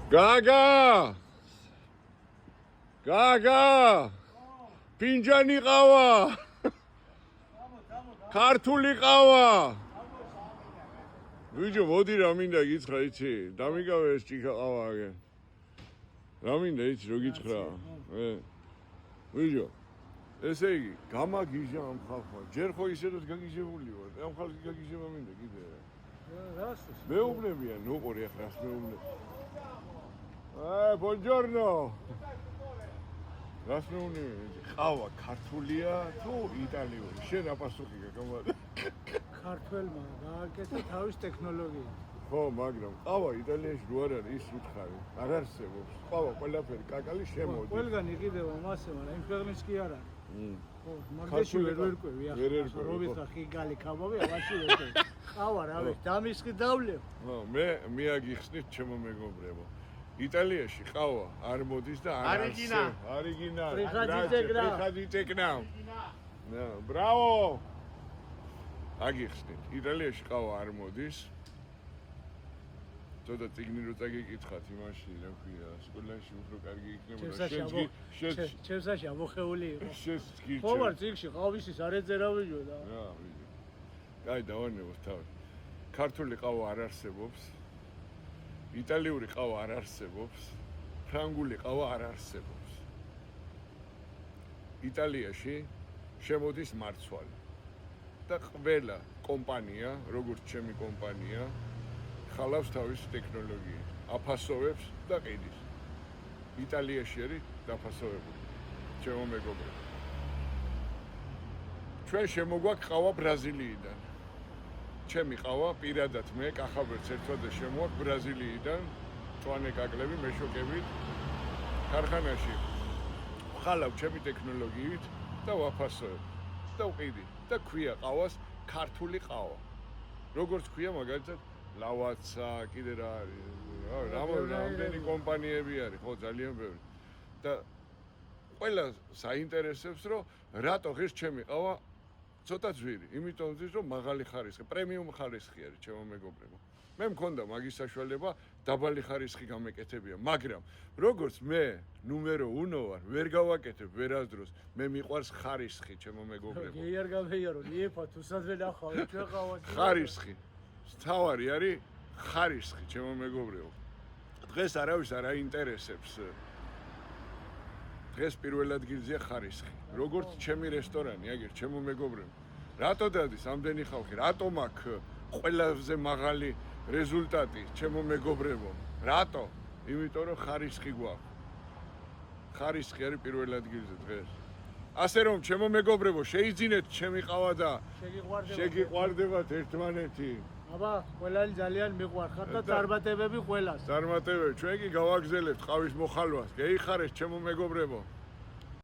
გაგა ფინჯანი ყავა ქართული ყავა ვიჯო მოდი რა მინდა გითხრა იცი დამიგავე ეს ჭიქა ყავა აგე რა მინდა იცი რო გითხრა ვიჯო ესე იგი გამაგიჟა ამ ხალხმა ჯერ ხო ისედაც გაგიჟებული ვარ ამ ხალხი გაგიჟება მინდა კიდე რას მეუბნებიან უყური ახლა რას მეუბნები buongiorno რას მეუბნები ყავა ქართულია თუ იტალიური შენ რა პასუხი გაგამარი ქართველმა გააკეთა თავის ტექნოლოგიით ხო მაგრამ ყავა იტალიაში რო არ არის ის უთხარი არ არსებობს ყავა ყველაფერი კაკალი შემოდის ყველგან იყიდება მასე მაგრამ იმ ქვეყნის კი არ არის ხო მაგაში ვერ ვერკვევი ახლა რო ვიხა ხიგალი კაბავი აღაში ვერკვევი ყავა რა ვიცი დამისხი დავლევ ხო მე აგიხსნით ჩემო მეგობრებო იტალიაში ყავა არ მოდის და არ არიგინალი ტრიხაძიტეკნავ ბრავო აგიხსნით იტალიაში ყავა არ მოდის ცოტა წიგნი რო წაგიკითხათ იმაში რა ქვია სკოლაში უფრო კარგი იქნებოდა ჩემსაში ამოხეული იყო შენ ხო ვარ წიგში ყავისის არ ეძერავიო და რა ვიცი კაი დავანებოთ თავი ქართული ყავა არ არსებობს იტალიური ყავა არ არსებობს ფრანგული ყავა არ არსებობს იტალიაში შემოდის მარცვალი და ყველა კომპანია როგორც ჩემი კომპანია ხალავს თავის ტექნოლოგიით აფასოვებს და ყიდის იტალიაში არის დაფასოვებული ჩემო მეგობრებო ჩვენ შემოგვაქვს ყავა ბრაზილიიდან ჩემი ყავა პირადად მე კახაბერts ერთვადე შემოაქვს ბრაზილიიდან წვანე კაკლები მეშოკებით ქარხანაში ხალავ ჩემი ტექნოლოგიით და ვაფასოვებ და ვყიდი და ქვია ყავას ქართული ყავა როგორც ქვია მაგალითად ლავაცა კიდე რა არის რამდენი კომპანიები არის ხო ძალიან ბევრი და ყველა საინტერესებს რომ რატო ღირს ჩემი ყავა ცოტა ძვირი იმიტომ რომ მაღალი ხარისხი პრემიუმ ხარისხი არის ჩემო მეგობრებო მე მქონდა მაგის საშუალება დაბალი ხარისხი გამეკეთებია მაგრამ როგორც მე ნუმერო უნო ვარ ვერ გავაკეთებ ვერასდროს მე მიყვარს ხარისხი ჩემო მეგობრებო გეიარ გამეიარო ლიეფა თუ სადღე ნახავ ჩვენ ყავას ხარისხი თავარი არის ხარისხი ჩემო მეგობრებო დღეს არავის არ აინტერესებს დღეს პირველ ადგილზეა ხარისხი როგორც ჩემი რესტორანი აგერ ჩემო მეგობრებო რატო დადის ამდენი ხალხი რატო მაქვს ყველაზე მაღალი რეზულტატი ჩემო მეგობრებო რატო იმიტომ რომ ხარისხი გვაქვს ხარისხი არის პირველ ადგილზე დღეს ასე რომ ჩემო მეგობრებო შეიძინეთ ჩემი ყავა და შეგიყვარდებათ ერთმანეთი აბა ყველანი ძალიან მიყვარხარ და წარმატებები ყველას წარმატებები ჩვენ კი გავაგზავნებთ ყავის მოხალვას გეიხარეთ ჩემო მეგობრებო